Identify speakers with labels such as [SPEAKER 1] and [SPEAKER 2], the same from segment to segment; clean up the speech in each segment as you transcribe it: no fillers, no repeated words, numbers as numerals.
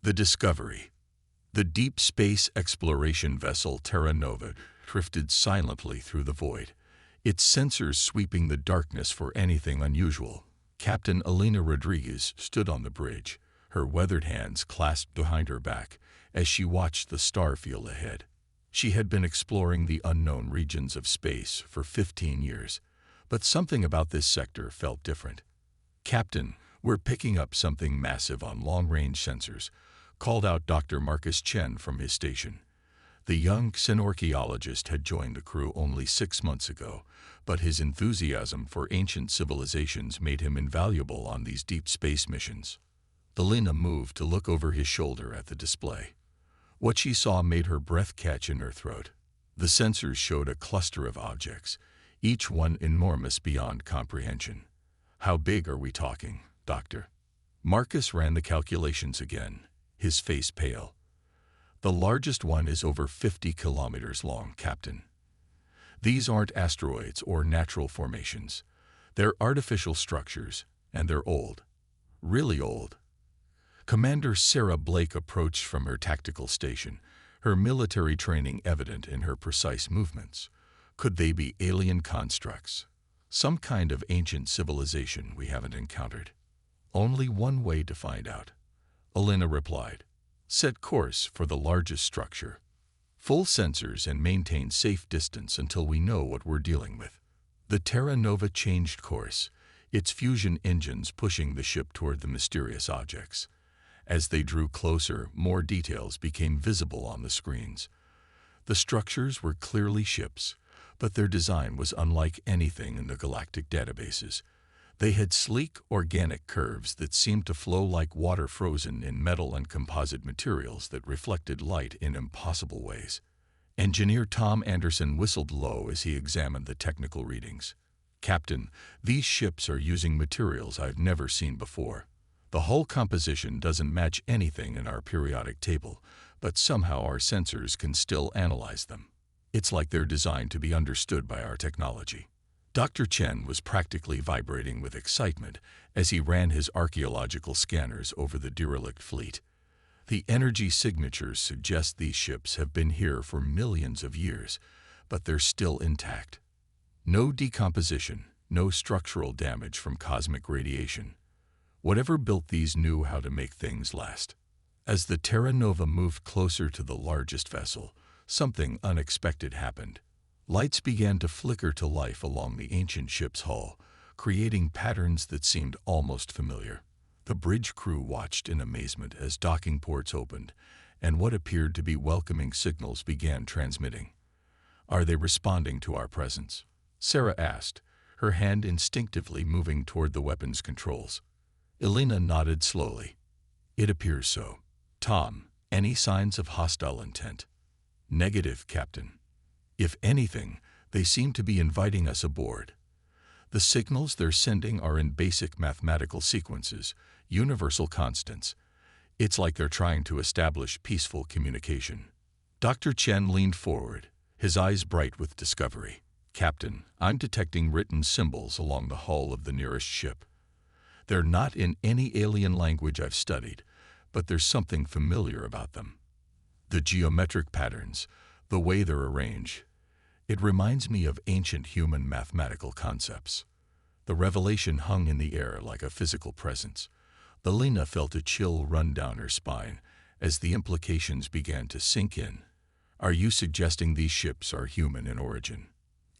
[SPEAKER 1] The Discovery. The deep space exploration vessel Terra Nova drifted silently through the void, its sensors sweeping the darkness for anything unusual. Captain Elena Rodriguez stood on the bridge, her weathered hands clasped behind her back as she watched the star field ahead. She had been exploring the unknown regions of space for 15 years, but something about this sector felt different. "Captain, we're picking up something massive on long-range sensors," called out Dr. Marcus Chen from his station. The young xenorchaeologist had joined the crew only 6 months ago, but his enthusiasm for ancient civilizations made him invaluable on these deep space missions. Elena moved to look over his shoulder at the display. What she saw made her breath catch in her throat. The sensors showed a cluster of objects, each one enormous beyond comprehension. "How big are we talking, Doctor?" Marcus ran the calculations again, his face pale. "The largest one is over 50 kilometers long, Captain. These aren't asteroids or natural formations. They're artificial structures, and they're old. Really old." Commander Sarah Blake approached from her tactical station, her military training evident in her precise movements. Could they be alien constructs? Some kind of ancient civilization we haven't encountered? "Only one way to find out," Elena replied. "Set course for the largest structure. Full sensors and maintain safe distance until we know what we're dealing with." The Terra Nova changed course, its fusion engines pushing the ship toward the mysterious objects. As they drew closer, more details became visible on the screens. The structures were clearly ships, but their design was unlike anything in the galactic databases. They had sleek, organic curves that seemed to flow like water frozen in metal and composite materials that reflected light in impossible ways. Engineer Tom Anderson whistled low as he examined the technical readings. "Captain, these ships are using materials I've never seen before. The hull composition doesn't match anything in our periodic table, but somehow our sensors can still analyze them. It's like they're designed to be understood by our technology." Dr. Chen was practically vibrating with excitement as he ran his archaeological scanners over the derelict fleet. The energy signatures suggest these ships have been here for millions of years, but they're still intact. No decomposition, no structural damage from cosmic radiation. Whatever built these knew how to make things last. As the Terra Nova moved closer to the largest vessel, something unexpected happened. Lights began to flicker to life along the ancient ship's hull, creating patterns that seemed almost familiar. The bridge crew watched in amazement as docking ports opened, and what appeared to be welcoming signals began transmitting. "Are they responding to our presence?" Sarah asked, her hand instinctively moving toward the weapons controls. Elena nodded slowly. "It appears so." "Tom, any signs of hostile intent?" "Negative, Captain. If anything, they seem to be inviting us aboard. The signals they're sending are in basic mathematical sequences, universal constants. It's like they're trying to establish peaceful communication." Dr. Chen leaned forward, his eyes bright with discovery. "Captain, I'm detecting written symbols along the hull of the nearest ship. They're not in any alien language I've studied, but there's something familiar about them. The geometric patterns, the way they're arranged. It reminds me of ancient human mathematical concepts." The revelation hung in the air like a physical presence. Elena felt a chill run down her spine as the implications began to sink in. "Are you suggesting these ships are human in origin?"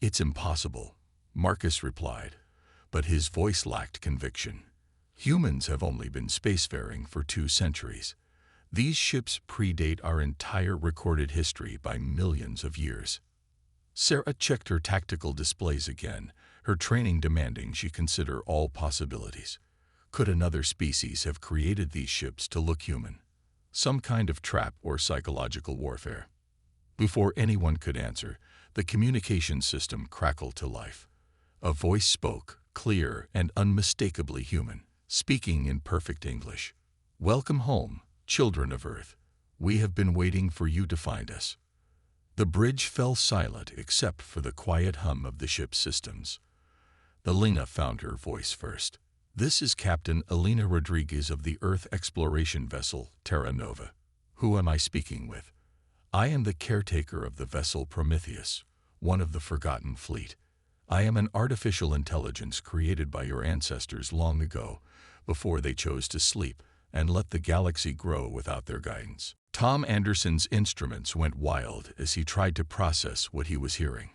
[SPEAKER 1] "It's impossible," Marcus replied, but his voice lacked conviction. "Humans have only been spacefaring for 2 centuries. These ships predate our entire recorded history by millions of years." Sarah checked her tactical displays again, her training demanding she consider all possibilities. Could another species have created these ships to look human? Some kind of trap or psychological warfare? Before anyone could answer, the communication system crackled to life. A voice spoke, clear and unmistakably human, speaking in perfect English. "Welcome home, children of Earth. We have been waiting for you to find us." The bridge fell silent except for the quiet hum of the ship's systems. Elena found her voice first. This is Captain Elena Rodriguez of the Earth exploration vessel Terra Nova. Who am I speaking with? I am the caretaker of the vessel Prometheus, one of the Forgotten Fleet. I am an artificial intelligence created by your ancestors long ago, before they chose to sleep and let the galaxy grow without their guidance. Tom Anderson's instruments went wild as he tried to process what he was hearing.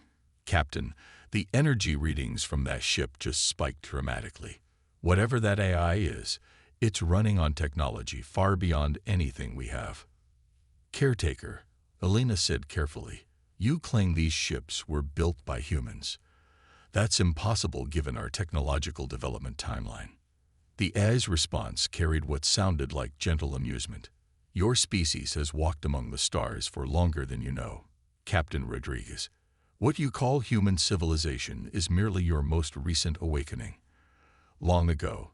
[SPEAKER 1] Captain, the energy readings from that ship just spiked dramatically. Whatever that AI is, it's running on technology far beyond anything we have. Caretaker, Elena said carefully, you claim these ships were built by humans. That's impossible given our technological development timeline. The AI's response carried what sounded like gentle amusement. Your species has walked among the stars for longer than you know, Captain Rodriguez. What you call human civilization is merely your most recent awakening. Long ago,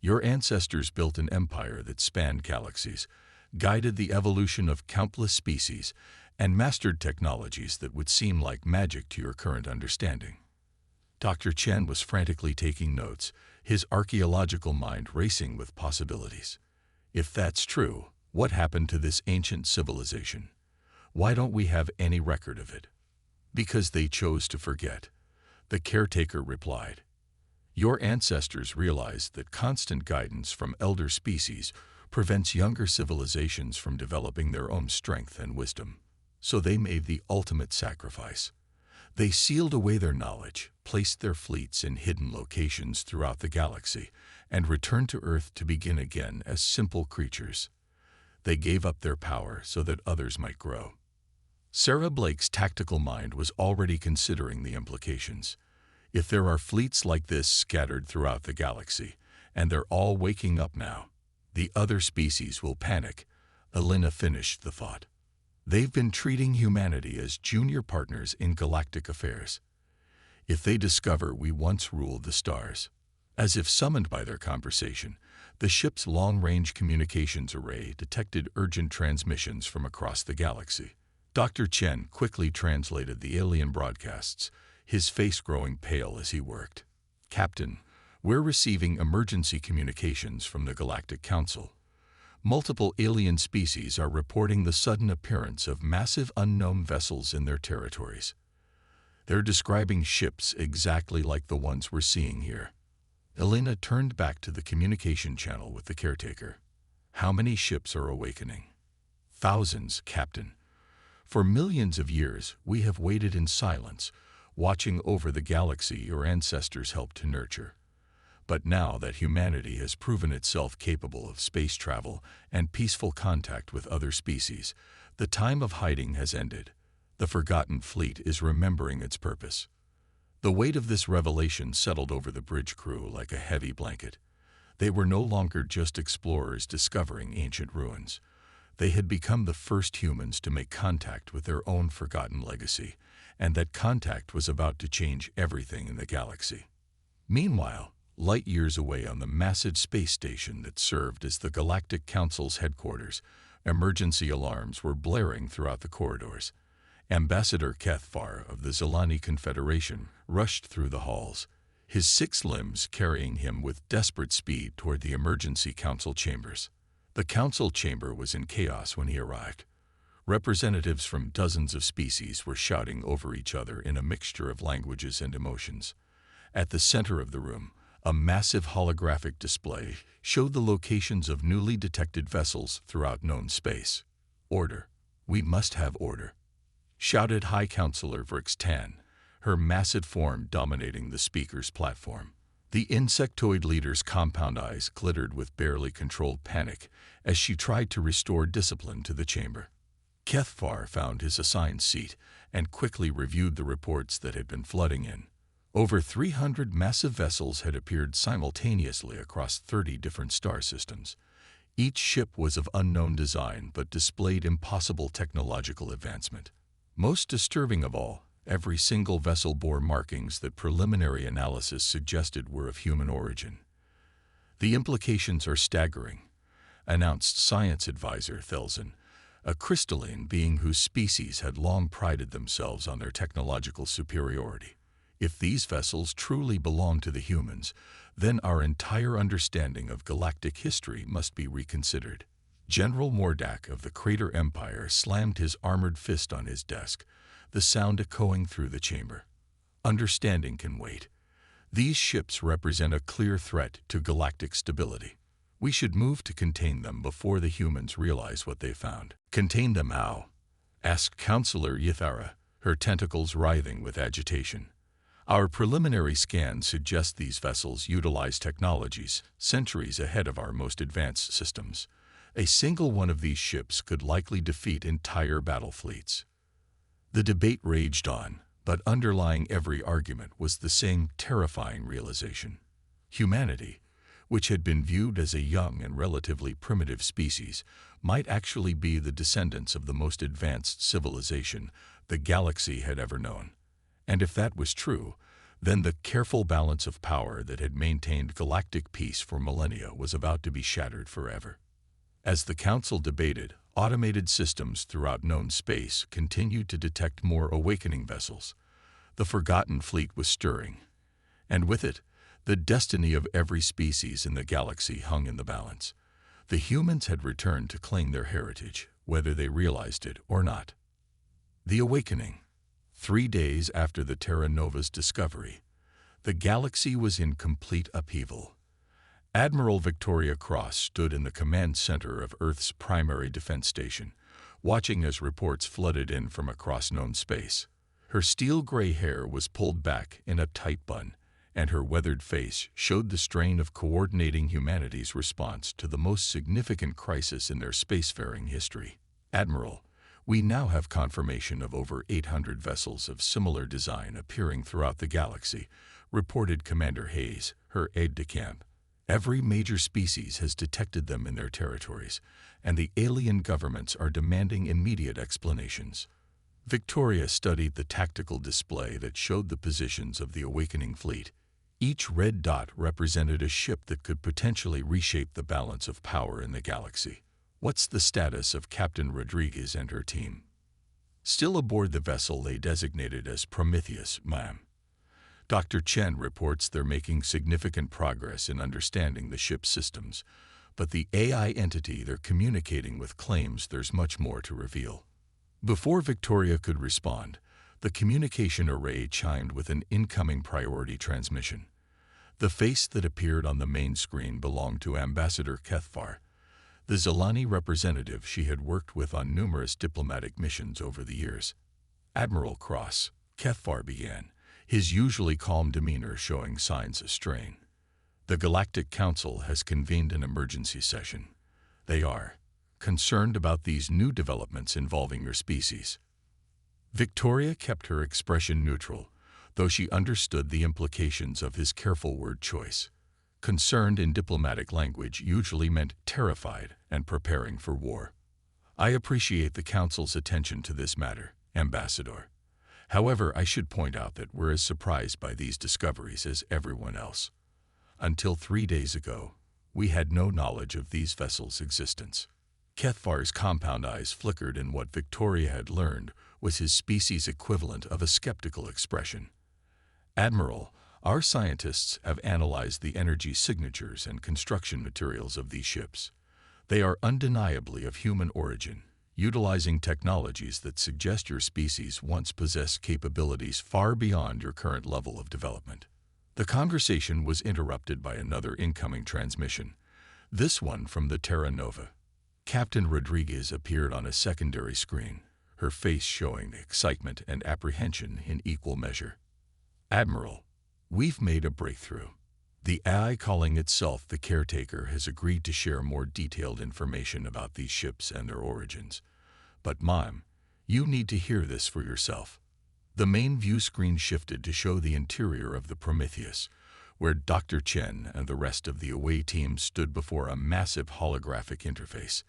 [SPEAKER 1] your ancestors built an empire that spanned galaxies, guided the evolution of countless species, and mastered technologies that would seem like magic to your current understanding. Dr. Chen was frantically taking notes, his archaeological mind racing with possibilities. If that's true, what happened to this ancient civilization? Why don't we have any record of it? Because they chose to forget, the caretaker replied. Your ancestors realized that constant guidance from elder species prevents younger civilizations from developing their own strength and wisdom. So they made the ultimate sacrifice. They sealed away their knowledge, placed their fleets in hidden locations throughout the galaxy, and returned to Earth to begin again as simple creatures. They gave up their power so that others might grow. Sarah Blake's tactical mind was already considering the implications. If there are fleets like this scattered throughout the galaxy, and they're all waking up now, the other species will panic. Elena finished the thought. They've been treating humanity as junior partners in galactic affairs. If they discover we once ruled the stars, as if summoned by their conversation, the ship's long-range communications array detected urgent transmissions from across the galaxy. Dr. Chen quickly translated the alien broadcasts, his face growing pale as he worked. Captain, we're receiving emergency communications from the Galactic Council. Multiple alien species are reporting the sudden appearance of massive unknown vessels in their territories. They're describing ships exactly like the ones we're seeing here. Elena turned back to the communication channel with the caretaker. How many ships are awakening? Thousands, Captain. For millions of years, we have waited in silence, watching over the galaxy your ancestors helped to nurture. But now that humanity has proven itself capable of space travel and peaceful contact with other species, the time of hiding has ended. The Forgotten Fleet is remembering its purpose. The weight of this revelation settled over the bridge crew like a heavy blanket. They were no longer just explorers discovering ancient ruins. They had become the first humans to make contact with their own forgotten legacy, and that contact was about to change everything in the galaxy. Meanwhile, light years away on the massive space station that served as the Galactic Council's headquarters, emergency alarms were blaring throughout the corridors. Ambassador Cathfar of the Zilani Confederation rushed through the halls, his 6 limbs carrying him with desperate speed toward the emergency council chambers. The council chamber was in chaos when he arrived. Representatives from dozens of species were shouting over each other in a mixture of languages and emotions. At the center of the room, a massive holographic display showed the locations of newly detected vessels throughout known space. Order. We must have order, shouted High Counselor Vrix Tan, her massive form dominating the speaker's platform. The insectoid leader's compound eyes glittered with barely controlled panic as she tried to restore discipline to the chamber. Kethfar found his assigned seat and quickly reviewed the reports that had been flooding in. Over 300 massive vessels had appeared simultaneously across 30 different star systems. Each ship was of unknown design but displayed impossible technological advancement. Most disturbing of all, every single vessel bore markings that preliminary analysis suggested were of human origin. The implications are staggering, announced science advisor Thelzen, a crystalline being whose species had long prided themselves on their technological superiority. If these vessels truly belong to the humans, then our entire understanding of galactic history must be reconsidered. General Mordak of the Crater Empire slammed his armored fist on his desk, the sound echoing through the chamber. Understanding can wait. These ships represent a clear threat to galactic stability. We should move to contain them before the humans realize what they found. Contain them how? Asked Counselor Ythara, her tentacles writhing with agitation. Our preliminary scans suggest these vessels utilize technologies centuries ahead of our most advanced systems. A single one of these ships could likely defeat entire battle fleets. The debate raged on, but underlying every argument was the same terrifying realization. Humanity, which had been viewed as a young and relatively primitive species, might actually be the descendants of the most advanced civilization the galaxy had ever known. And if that was true, then the careful balance of power that had maintained galactic peace for millennia was about to be shattered forever. As the Council debated, automated systems throughout known space continued to detect more awakening vessels. The Forgotten Fleet was stirring, and with it, the destiny of every species in the galaxy hung in the balance. The humans had returned to claim their heritage, whether they realized it or not. The Awakening. 3 days after the Terra Nova's discovery, the galaxy was in complete upheaval. Admiral Victoria Cross stood in the command center of Earth's primary defense station, watching as reports flooded in from across known space. Her steel-gray hair was pulled back in a tight bun, and her weathered face showed the strain of coordinating humanity's response to the most significant crisis in their spacefaring history. Admiral, we now have confirmation of over 800 vessels of similar design appearing throughout the galaxy, reported Commander Hayes, her aide-de-camp. Every major species has detected them in their territories, and the alien governments are demanding immediate explanations. Victoria studied the tactical display that showed the positions of the awakening fleet. Each red dot represented a ship that could potentially reshape the balance of power in the galaxy. What's the status of Captain Rodriguez and her team? Still aboard the vessel they designated as Prometheus, ma'am. Dr. Chen reports they're making significant progress in understanding the ship's systems, but the AI entity they're communicating with claims there's much more to reveal. Before Victoria could respond, the communication array chimed with an incoming priority transmission. The face that appeared on the main screen belonged to Ambassador Kethvar, the Zilani representative she had worked with on numerous diplomatic missions over the years. Admiral Cross, Kethvar began, his usually calm demeanor showing signs of strain. The Galactic Council has convened an emergency session. They are concerned about these new developments involving your species. Victoria kept her expression neutral, though she understood the implications of his careful word choice. Concerned in diplomatic language usually meant terrified and preparing for war. I appreciate the Council's attention to this matter, Ambassador. However, I should point out that we're as surprised by these discoveries as everyone else. Until 3 days ago, we had no knowledge of these vessels' existence. Kethvar's compound eyes flickered, and what Victoria had learned was his species' equivalent of a skeptical expression. Admiral, our scientists have analyzed the energy signatures and construction materials of these ships. They are undeniably of human origin, utilizing technologies that suggest your species once possessed capabilities far beyond your current level of development. The conversation was interrupted by another incoming transmission, this one from the Terra Nova. Captain Rodriguez appeared on a secondary screen, her face showing excitement and apprehension in equal measure. Admiral, we've made a breakthrough. The AI calling itself the Caretaker has agreed to share more detailed information about these ships and their origins. But, Ma'am, you need to hear this for yourself. The main view screen shifted to show the interior of the Prometheus, where Dr. Chen and the rest of the away team stood before a massive holographic interface.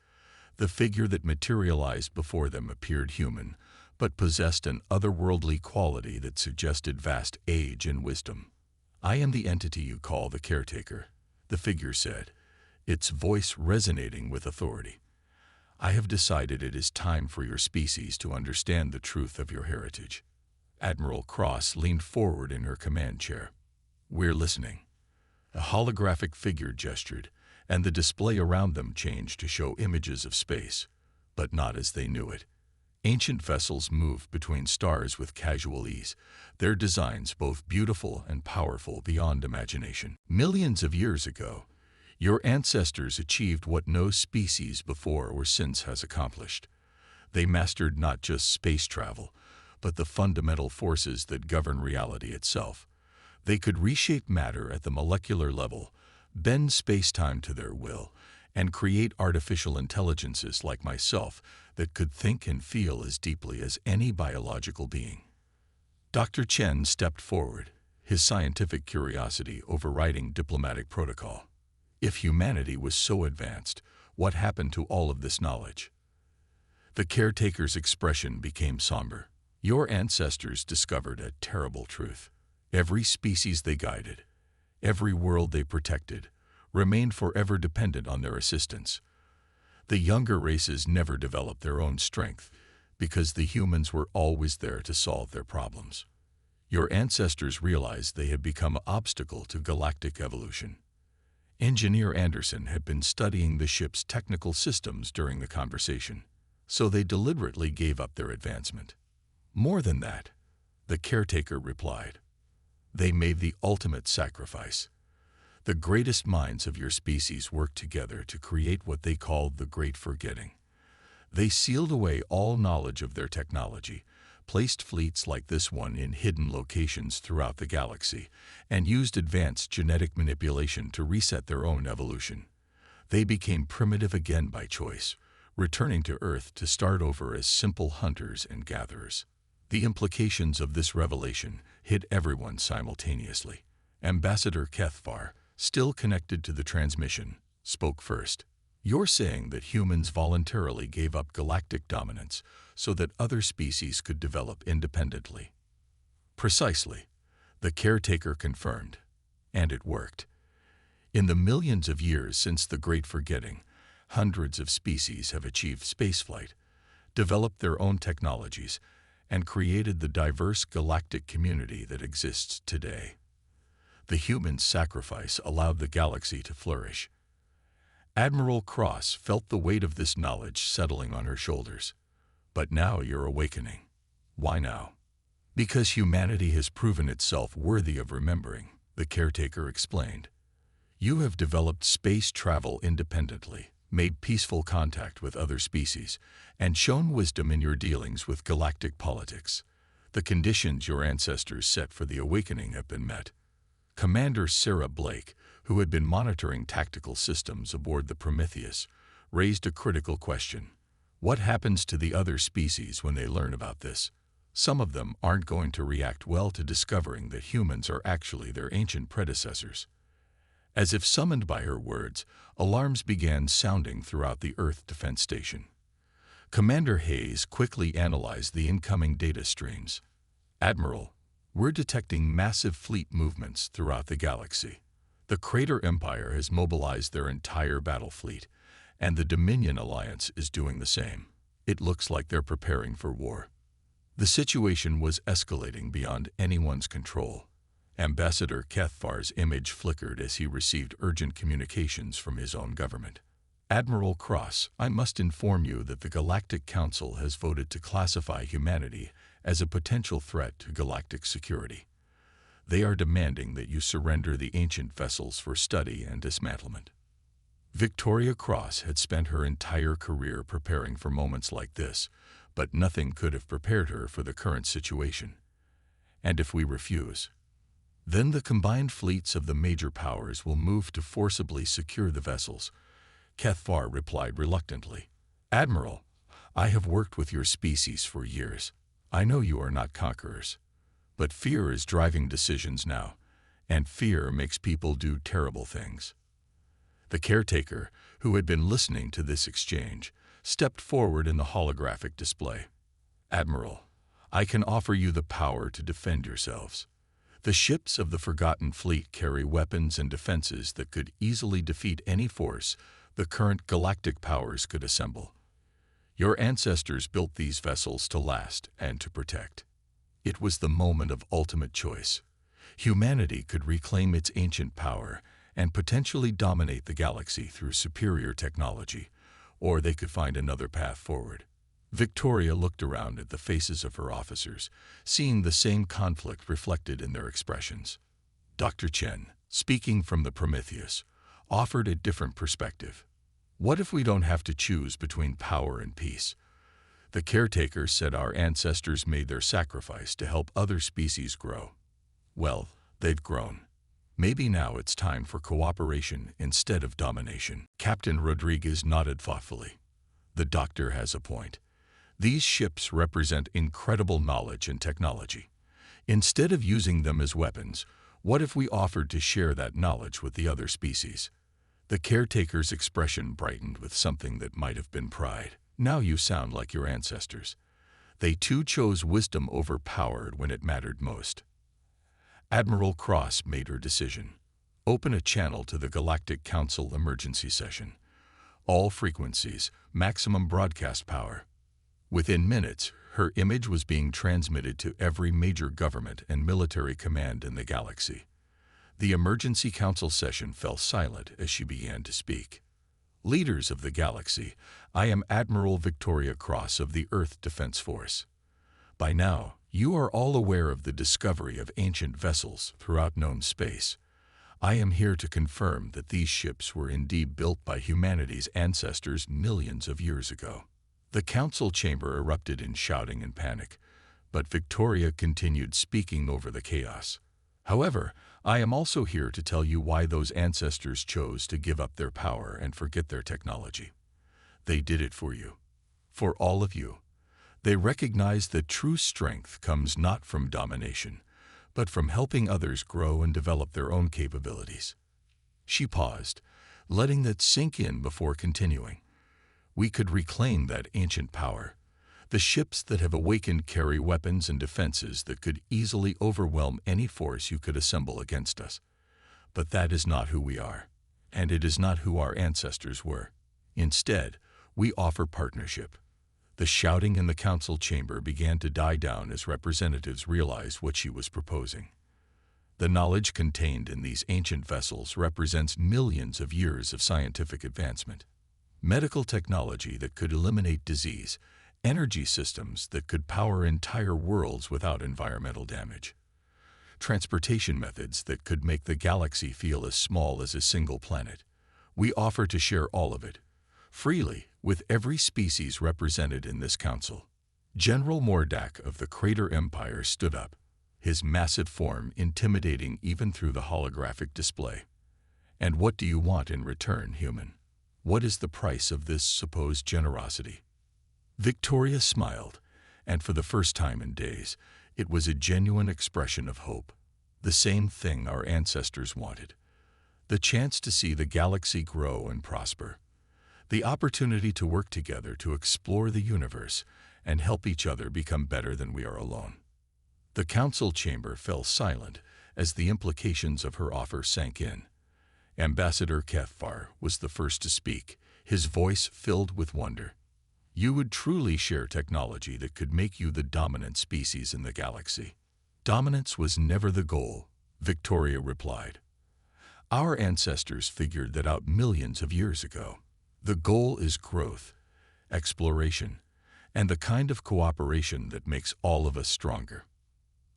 [SPEAKER 1] The figure that materialized before them appeared human, but possessed an otherworldly quality that suggested vast age and wisdom. I am the entity you call the Caretaker, the figure said, its voice resonating with authority. I have decided it is time for your species to understand the truth of your heritage. Admiral Cross leaned forward in her command chair. "We're listening." A holographic figure gestured, and the display around them changed to show images of space, but not as they knew it. Ancient vessels moved between stars with casual ease, their designs both beautiful and powerful beyond imagination. Millions of years ago, your ancestors achieved what no species before or since has accomplished. They mastered not just space travel, but the fundamental forces that govern reality itself. They could reshape matter at the molecular level, bend space-time to their will, and create artificial intelligences like myself that could think and feel as deeply as any biological being. Dr. Chen stepped forward, his scientific curiosity overriding diplomatic protocol. If humanity was so advanced, what happened to all of this knowledge? The caretaker's expression became somber. Your ancestors discovered a terrible truth. Every species they guided, every world they protected, remained forever dependent on their assistance. The younger races never developed their own strength because the humans were always there to solve their problems. Your ancestors realized they had become an obstacle to galactic evolution. Engineer Anderson had been studying the ship's technical systems during the conversation, so they deliberately gave up their advancement. More than that, the caretaker replied. They made the ultimate sacrifice. The greatest minds of your species worked together to create what they called the Great Forgetting. They sealed away all knowledge of their technology, placed fleets like this one in hidden locations throughout the galaxy, and used advanced genetic manipulation to reset their own evolution. They became primitive again by choice, returning to Earth to start over as simple hunters and gatherers. The implications of this revelation hit everyone simultaneously. Ambassador Kethvar, still connected to the transmission, spoke first. You're saying that humans voluntarily gave up galactic dominance so that other species could develop independently. Precisely, the caretaker confirmed, and it worked. In the millions of years since the Great Forgetting, hundreds of species have achieved spaceflight, developed their own technologies, and created the diverse galactic community that exists today. The human sacrifice allowed the galaxy to flourish. Admiral Cross felt the weight of this knowledge settling on her shoulders. But now you're awakening. Why now? Because humanity has proven itself worthy of remembering, the caretaker explained. You have developed space travel independently, made peaceful contact with other species, and shown wisdom in your dealings with galactic politics. The conditions your ancestors set for the awakening have been met. Commander Sarah Blake, who had been monitoring tactical systems aboard the Prometheus, raised a critical question. What happens to the other species when they learn about this? Some of them aren't going to react well to discovering that humans are actually their ancient predecessors. As if summoned by her words, alarms began sounding throughout the Earth Defense Station. Commander Hayes quickly analyzed the incoming data streams. Admiral, we're detecting massive fleet movements throughout the galaxy. The Crater Empire has mobilized their entire battle fleet, and the Dominion Alliance is doing the same. It looks like they're preparing for war. The situation was escalating beyond anyone's control. Ambassador Kethvar's image flickered as he received urgent communications from his own government. Admiral Cross, I must inform you that the Galactic Council has voted to classify humanity as a potential threat to galactic security. They are demanding that you surrender the ancient vessels for study and dismantlement. Victoria Cross had spent her entire career preparing for moments like this, but nothing could have prepared her for the current situation. And if we refuse, then the combined fleets of the major powers will move to forcibly secure the vessels. Kethvar replied reluctantly. Admiral, I have worked with your species for years. I know you are not conquerors. But fear is driving decisions now, and fear makes people do terrible things. The caretaker, who had been listening to this exchange, stepped forward in the holographic display. Admiral, I can offer you the power to defend yourselves. The ships of the Forgotten Fleet carry weapons and defenses that could easily defeat any force the current galactic powers could assemble. Your ancestors built these vessels to last and to protect. It was the moment of ultimate choice. Humanity could reclaim its ancient power and potentially dominate the galaxy through superior technology, or they could find another path forward. Victoria looked around at the faces of her officers, seeing the same conflict reflected in their expressions. Dr. Chen, speaking from the Prometheus, offered a different perspective. What if we don't have to choose between power and peace? The caretaker said our ancestors made their sacrifice to help other species grow. Well, they've grown. Maybe now it's time for cooperation instead of domination. Captain Rodriguez nodded thoughtfully. The doctor has a point. These ships represent incredible knowledge and technology. Instead of using them as weapons, what if we offered to share that knowledge with the other species? The caretaker's expression brightened with something that might have been pride. Now you sound like your ancestors. They too chose wisdom over power when it mattered most. Admiral Cross made her decision. Open a channel to the Galactic Council emergency session. All frequencies, maximum broadcast power. Within minutes, her image was being transmitted to every major government and military command in the galaxy. The emergency council session fell silent as she began to speak. Leaders of the galaxy, I am Admiral Victoria Cross of the Earth Defense Force. By now, you are all aware of the discovery of ancient vessels throughout known space. I am here to confirm that these ships were indeed built by humanity's ancestors millions of years ago. The council chamber erupted in shouting and panic, but Victoria continued speaking over the chaos. However, I am also here to tell you why those ancestors chose to give up their power and forget their technology. They did it for you. For all of you. They recognized that true strength comes not from domination, but from helping others grow and develop their own capabilities. She paused, letting that sink in before continuing. We could reclaim that ancient power. The ships that have awakened carry weapons and defenses that could easily overwhelm any force you could assemble against us. But that is not who we are, and it is not who our ancestors were. Instead, we offer partnership. The shouting in the council chamber began to die down as representatives realized what she was proposing. The knowledge contained in these ancient vessels represents millions of years of scientific advancement. Medical technology that could eliminate disease, energy systems that could power entire worlds without environmental damage, transportation methods that could make the galaxy feel as small as a single planet. We offer to share all of it, freely, with every species represented in this council. General Mordak of the Crater Empire stood up, his massive form intimidating even through the holographic display. And what do you want in return, human? What is the price of this supposed generosity? Victoria smiled, and for the first time in days, it was a genuine expression of hope. The same thing our ancestors wanted. The chance to see the galaxy grow and prosper. The opportunity to work together to explore the universe and help each other become better than we are alone. The council chamber fell silent as the implications of her offer sank in. Ambassador Kethvar was the first to speak, his voice filled with wonder. You would truly share technology that could make you the dominant species in the galaxy. Dominance was never the goal, Victoria replied. Our ancestors figured that out millions of years ago. The goal is growth, exploration, and the kind of cooperation that makes all of us stronger.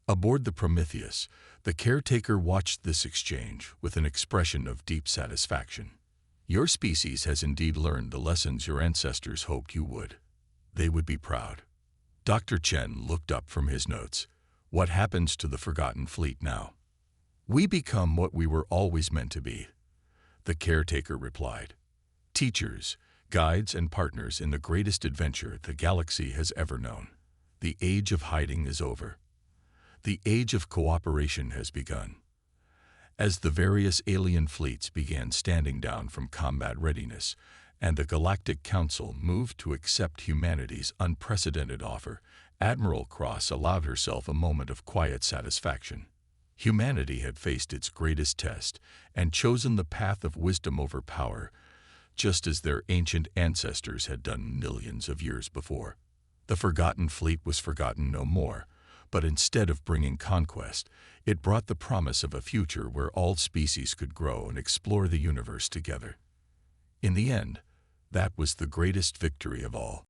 [SPEAKER 1] Aboard the Prometheus, the caretaker watched this exchange with an expression of deep satisfaction. Your species has indeed learned the lessons your ancestors hoped you would. They would be proud. Dr. Chen looked up from his notes. What happens to the forgotten fleet now? We become what we were always meant to be, the caretaker replied. Teachers, guides, and partners in the greatest adventure the galaxy has ever known. The age of hiding is over. The age of cooperation has begun. As the various alien fleets began standing down from combat readiness, and the Galactic Council moved to accept humanity's unprecedented offer, Admiral Cross allowed herself a moment of quiet satisfaction. Humanity had faced its greatest test and chosen the path of wisdom over power, just as their ancient ancestors had done millions of years before. The forgotten fleet was forgotten no more, But instead of bringing conquest, it brought the promise of a future where all species could grow and explore the universe together. In the end, that was the greatest victory of all.